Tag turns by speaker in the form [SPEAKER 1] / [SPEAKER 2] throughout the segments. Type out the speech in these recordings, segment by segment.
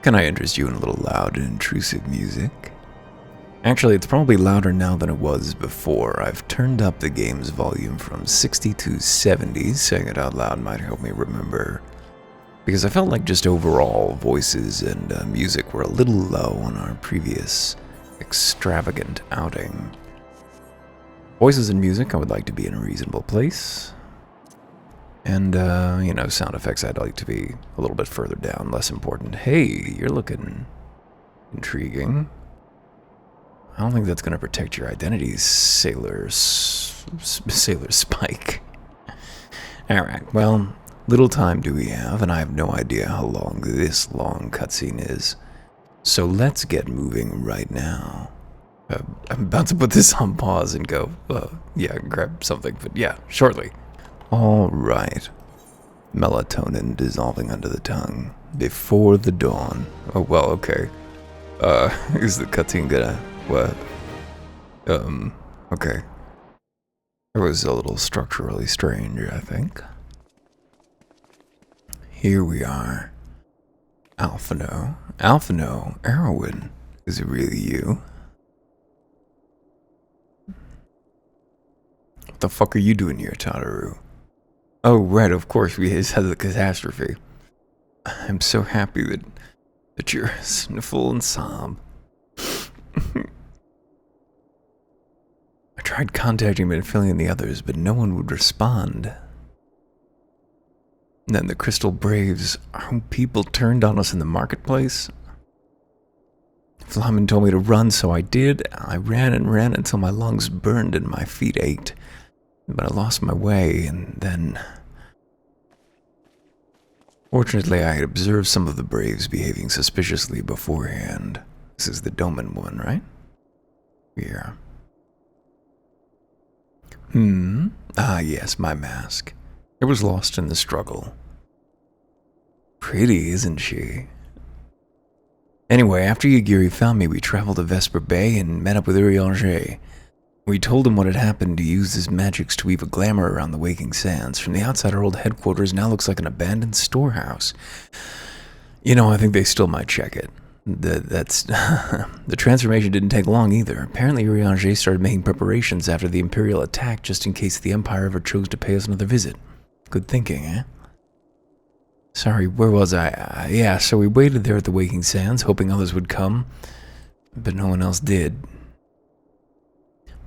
[SPEAKER 1] Can I interest you in a little loud and intrusive music? Actually, it's probably louder now than it was before. I've turned up the game's volume from 60 to 70. Saying it out loud might help me remember. Because I felt like just overall voices and music were a little low on our previous extravagant outing. Voices and music, I would like to be in a reasonable place. And, sound effects, I'd like to be a little bit further down, less important. Hey, you're looking intriguing. I don't think that's going to protect your identity, Sailor Spike. Alright, well, little time do we have, and I have no idea how long this long cutscene is. So let's get moving right now. I'm about to put this on pause and go, grab something, but yeah, shortly. Alright. Melatonin dissolving under the tongue. Before the dawn. Oh, well, okay. Is the cutscene gonna... what? Okay. It was a little structurally strange, I think. Here we are. Alphino. Alphino, Erwin. Is it really you? What the fuck are you doing here, Tataru? Oh, right, of course, we just had the catastrophe. I'm so happy that you're sniffle and sob. I tried contacting Minfili and the others, but no one would respond. And then the Crystal Braves, our people turned on us in the marketplace. Flamen told me to run, so I did. I ran and ran until my lungs burned and my feet ached. But I lost my way, and then... Fortunately, I had observed some of the Braves behaving suspiciously beforehand. This is the Doman one, right? Yeah. Ah, yes, my mask. It was lost in the struggle. Pretty, isn't she? Anyway, after Yagiri found me, we traveled to Vesper Bay and met up with Urianger. We told him what had happened to use his magics to weave a glamour around the Waking Sands. From the outside, our old headquarters now looks like an abandoned storehouse. You know, I think they still might check it. The transformation didn't take long either. Apparently, Urianger started making preparations after the Imperial attack just in case the Empire ever chose to pay us another visit. Good thinking, eh? Sorry, where was I? Yeah, so we waited there at the Waking Sands, hoping others would come, but no one else did.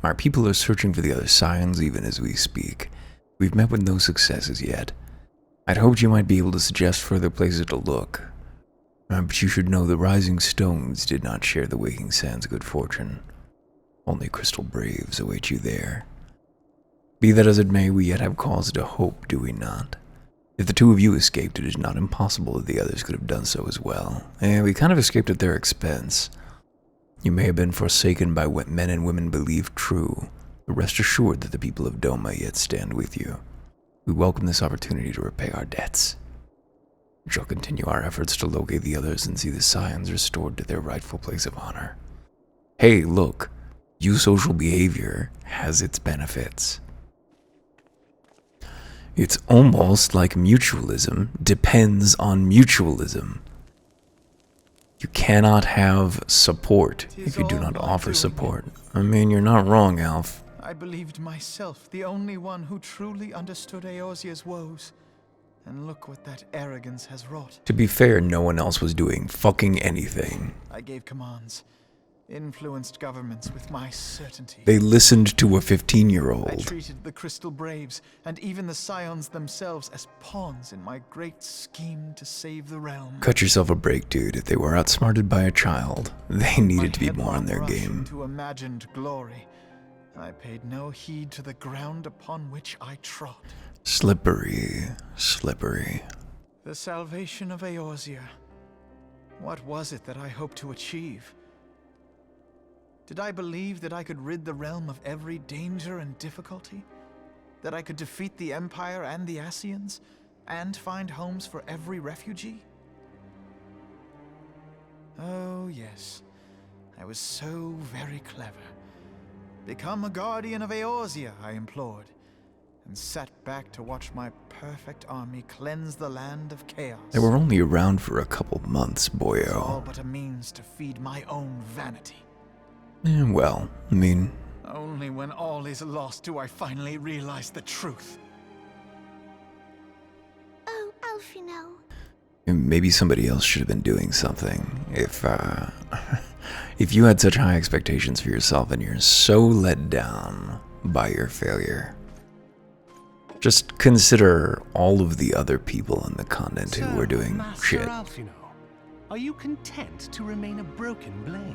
[SPEAKER 1] Our people are searching for the other Scions even as we speak. We've met with no successes yet. I'd hoped you might be able to suggest further places to look. But you should know the Rising Stones did not share the Waking Sands' good fortune. Only Crystal Braves await you there. Be that as it may, we yet have cause to hope, do we not? If the two of you escaped, it is not impossible that the others could have done so as well. And we kind of escaped at their expense. You may have been forsaken by what men and women believe true, but rest assured that the people of Doma yet stand with you. We welcome this opportunity to repay our debts. We shall continue our efforts to locate the others and see the Scions restored to their rightful place of honor. Hey, look, eusocial behavior has its benefits. It's almost like mutualism depends on mutualism. You cannot have support if you do not offer support. I mean, you're not wrong, Alf.
[SPEAKER 2] I believed myself the only one who truly understood Eorzea's woes. And look what that arrogance has wrought.
[SPEAKER 1] To be fair, no one else was doing fucking anything.
[SPEAKER 2] I gave commands, influenced governments with my certainty.
[SPEAKER 1] They listened to a 15-year-old.
[SPEAKER 2] I treated the Crystal Braves and even the Scions themselves as pawns in my great scheme to save the realm.
[SPEAKER 1] Cut yourself a break, dude. If they were outsmarted by a child, they needed to be more on their game.
[SPEAKER 2] To imagined glory, I paid no heed to the ground upon which I trod.
[SPEAKER 1] Slippery, slippery.
[SPEAKER 2] The salvation of Eorzea. What was it that I hoped to achieve? Did I believe that I could rid the realm of every danger and difficulty? That I could defeat the Empire and the Ascians, and find homes for every refugee? Oh yes, I was so very clever. Become a guardian of Eorzea, I implored. and sat back to watch my perfect army cleanse the land of chaos.
[SPEAKER 1] They were only around for a couple months,
[SPEAKER 2] It's all
[SPEAKER 1] boyo.
[SPEAKER 2] but a means to feed my own vanity.
[SPEAKER 1] Well, I mean,
[SPEAKER 2] Only when all is lost do I finally realize the truth.
[SPEAKER 3] Oh, Alfino.
[SPEAKER 1] maybe somebody else should have been doing something. If you had such high expectations for yourself and you're so let down by your failure, just consider all of the other people in the continent who were doing
[SPEAKER 4] Master
[SPEAKER 1] shit.
[SPEAKER 4] Alfino, are you content to remain a broken blade?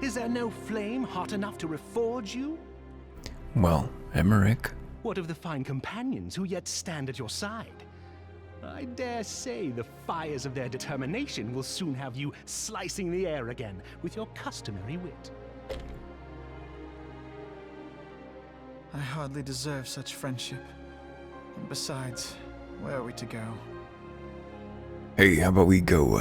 [SPEAKER 4] Is there no flame hot enough to reforge you?
[SPEAKER 1] Well, Emmerich,
[SPEAKER 4] What of the fine companions who yet stand at your side? I dare say the fires of their determination will soon have you slicing the air again with your customary wit.
[SPEAKER 2] I hardly deserve such friendship. And besides, where are we to go?
[SPEAKER 1] hey, how about we go,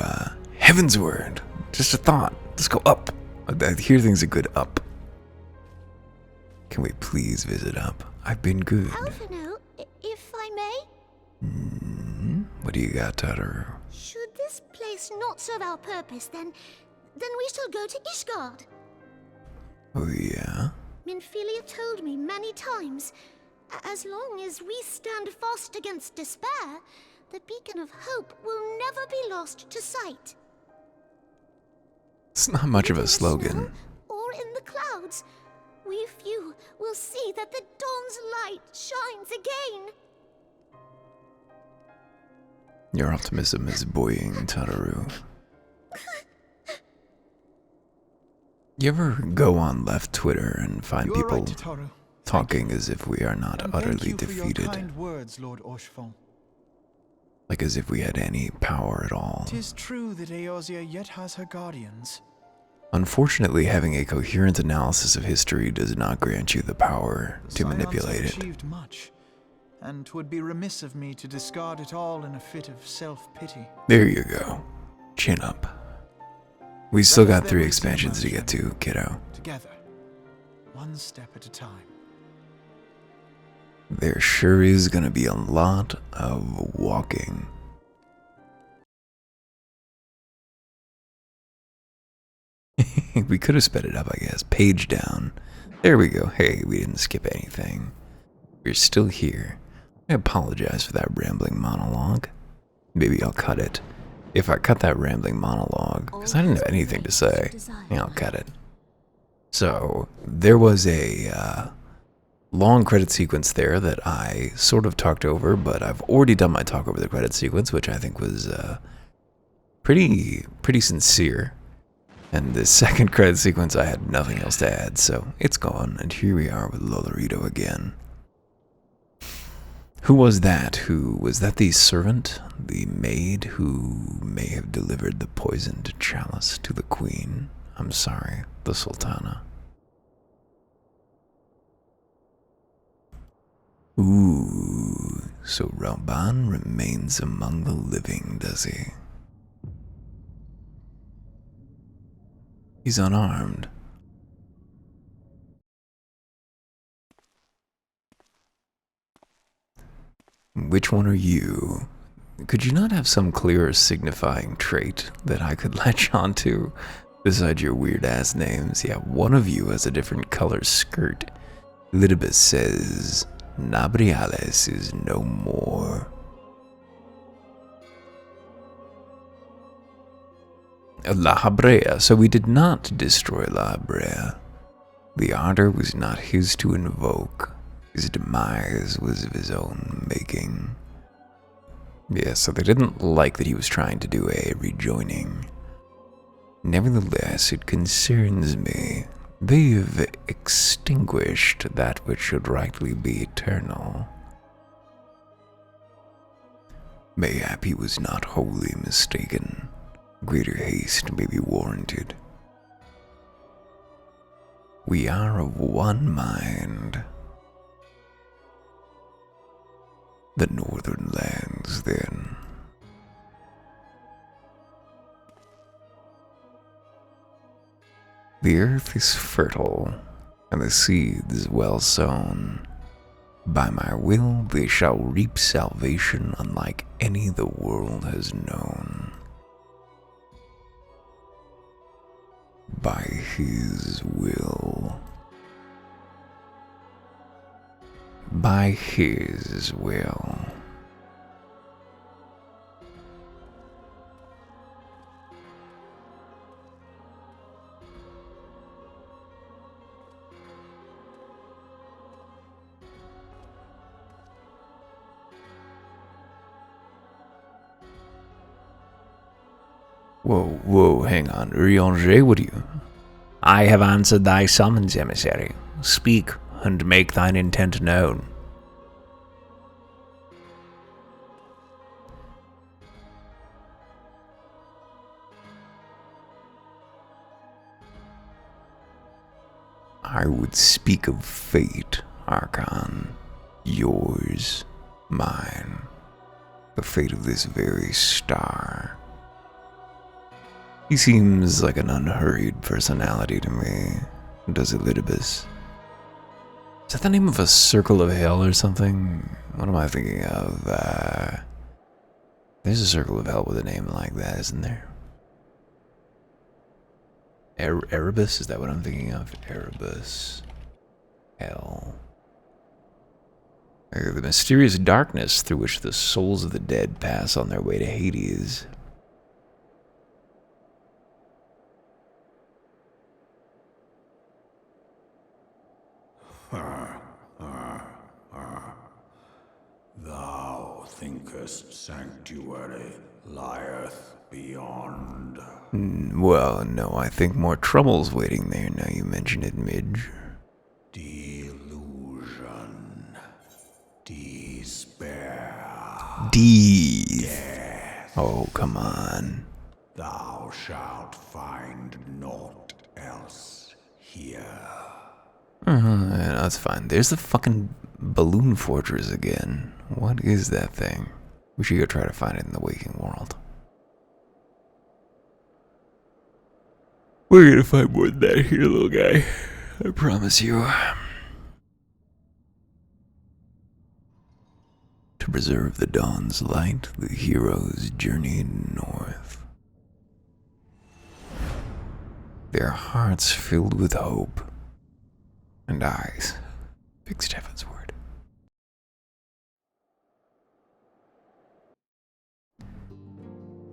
[SPEAKER 1] heavensward? Just a thought. Let's go up. I hear things are good up. Can we please visit up? I've been good.
[SPEAKER 3] Alfino, if I may?
[SPEAKER 1] What do you got, Tataru?
[SPEAKER 3] Should this place not serve our purpose, then we shall go to Ishgard.
[SPEAKER 1] Oh, yeah?
[SPEAKER 3] Minfilia told me many times, as long as we stand fast against despair, the beacon of hope will never be lost to sight.
[SPEAKER 1] It's not much of
[SPEAKER 3] In
[SPEAKER 1] a
[SPEAKER 3] the
[SPEAKER 1] slogan.
[SPEAKER 3] snow or in the clouds, we few will see that the dawn's light shines again.
[SPEAKER 1] Your optimism is buoying, Tataru. You ever go on left Twitter and find
[SPEAKER 2] You are
[SPEAKER 1] people
[SPEAKER 2] right, Tataru.
[SPEAKER 1] talking as if we are not
[SPEAKER 2] And
[SPEAKER 1] utterly
[SPEAKER 2] thank you for
[SPEAKER 1] defeated?
[SPEAKER 2] your kind words, Lord Orchefon.
[SPEAKER 1] Like as if we had any power at all.
[SPEAKER 2] 'Tis true that Eorzea yet has her guardians.
[SPEAKER 1] Unfortunately, having a coherent analysis of history does not grant you the power
[SPEAKER 2] The
[SPEAKER 1] to
[SPEAKER 2] Scions
[SPEAKER 1] manipulate
[SPEAKER 2] have
[SPEAKER 1] it.
[SPEAKER 2] achieved much, and 'twould be remiss of me to discard it all in a fit of self-pity.
[SPEAKER 1] There you go. Chin up. We still
[SPEAKER 2] Let us
[SPEAKER 1] got
[SPEAKER 2] then
[SPEAKER 1] 3
[SPEAKER 2] resume
[SPEAKER 1] expansions to
[SPEAKER 2] our
[SPEAKER 1] get to, kiddo.
[SPEAKER 2] Together, one step at a time.
[SPEAKER 1] There sure is gonna be a lot of walking. We could have sped it up, I guess. Page down. There we go. Hey, we didn't skip anything. We're still here. I apologize for that rambling monologue. Maybe I'll cut it. If I cut that rambling monologue, because I didn't have anything to say, yeah, I'll cut it. So, there was a long credit sequence there that I sort of talked over, but I've already done my talk over the credit sequence, which I think was pretty sincere. And the second credit sequence, I had nothing else to add, so it's gone. And here we are with Lolorito again. Who was that? Was that the servant, the maid who may have delivered the poisoned chalice to the queen? I'm sorry, the sultana. Ooh, so Rauban remains among the living, does he? He's unarmed. Which one are you? Could you not have some clearer signifying trait that I could latch onto besides your weird-ass names? Yeah, one of you has a different color skirt. Lidibus says, Nabriales is no more. La Habrea, so we did not destroy La Habrea. The ardor was not his to invoke. His demise was of his own making. Yeah, so they didn't like that he was trying to do a rejoining. Nevertheless, it concerns me. They have extinguished that which should rightly be eternal. Mayhap he was not wholly mistaken. Greater haste may be warranted. We are of one mind. The northern lands, then. The earth is fertile, and the seeds well sown. By my will, they shall reap salvation unlike any the world has known. By his will. By his will. Whoa, hang on. Urianger, what do you...
[SPEAKER 5] I have answered thy summons, emissary. Speak, and make thine intent known.
[SPEAKER 1] I would speak of fate, Archon. Yours, mine. The fate of this very star. He seems like an unhurried personality to me, does Elidibus? Is that the name of a circle of hell or something? What am I thinking of? There's a circle of hell with a name like that, isn't there? Erebus? Is that what I'm thinking of? Erebus. Hell. The mysterious darkness through which the souls of the dead pass on their way to Hades.
[SPEAKER 6] Thou thinkest sanctuary lieth beyond.
[SPEAKER 1] Well, no, I think more trouble's waiting there now you mention it, Midge.
[SPEAKER 6] Delusion. Despair.
[SPEAKER 1] Oh, come on.
[SPEAKER 6] Thou shalt find naught else here.
[SPEAKER 1] Yeah, that's fine. There's the fucking balloon fortress again. What is that thing? We should go try to find it in the waking world. We're gonna find more than that here, little guy. I promise you. To preserve the dawn's light, the heroes journeyed north. Their hearts filled with hope, and eyes fixed heavenward.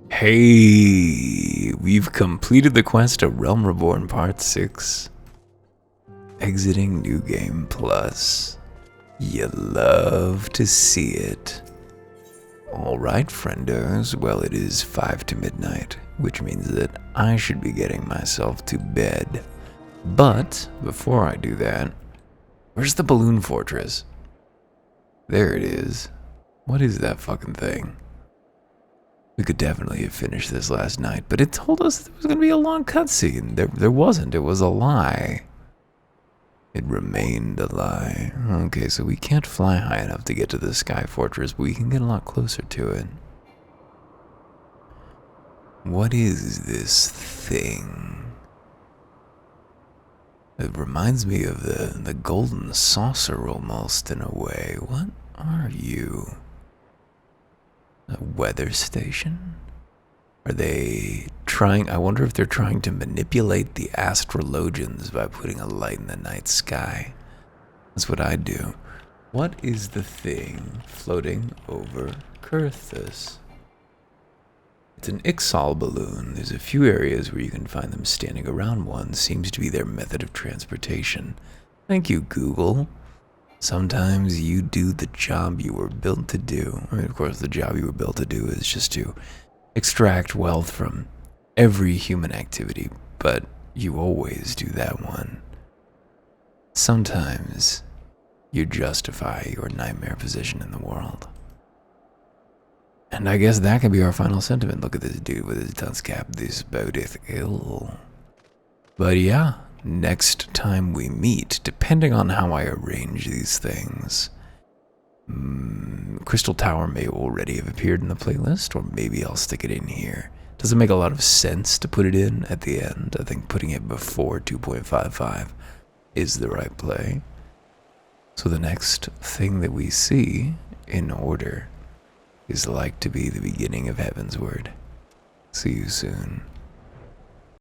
[SPEAKER 1] Hey, we've completed the quest of Realm Reborn Part 6. Exiting New Game Plus. You love to see it. Alright, friendos, well it is 5 to midnight, which means that I should be getting myself to bed. But, before I do that, where's the balloon fortress? There it is. What is that fucking thing? We could definitely have finished this last night, but it told us there was going to be a long cutscene. There wasn't. It was a lie. It remained a lie. Okay, so we can't fly high enough to get to the Sky Fortress, but we can get a lot closer to it. What is this thing? It reminds me of the golden saucer almost in a way. What are you? A weather station? Are they trying? I wonder if they're trying to manipulate the astrologians by putting a light in the night sky. That's what I do. What is the thing floating over Kurthus? It's an Ixal balloon. There's a few areas where you can find them standing around one. Seems to be their method of transportation. Thank you, Google. Sometimes you do the job you were built to do. I mean, of course, the job you were built to do is just to extract wealth from every human activity, but you always do that one. Sometimes you justify your nightmare position in the world. And I guess that could be our final sentiment. Look at this dude with his dunce cap. This bodeth ill. But yeah, next time we meet, depending on how I arrange these things, Crystal Tower may already have appeared in the playlist, or maybe I'll stick it in here. Doesn't make a lot of sense to put it in at the end. I think putting it before 2.55 is the right play. So the next thing that we see in order is like to be the beginning of Heaven's Word. See you soon.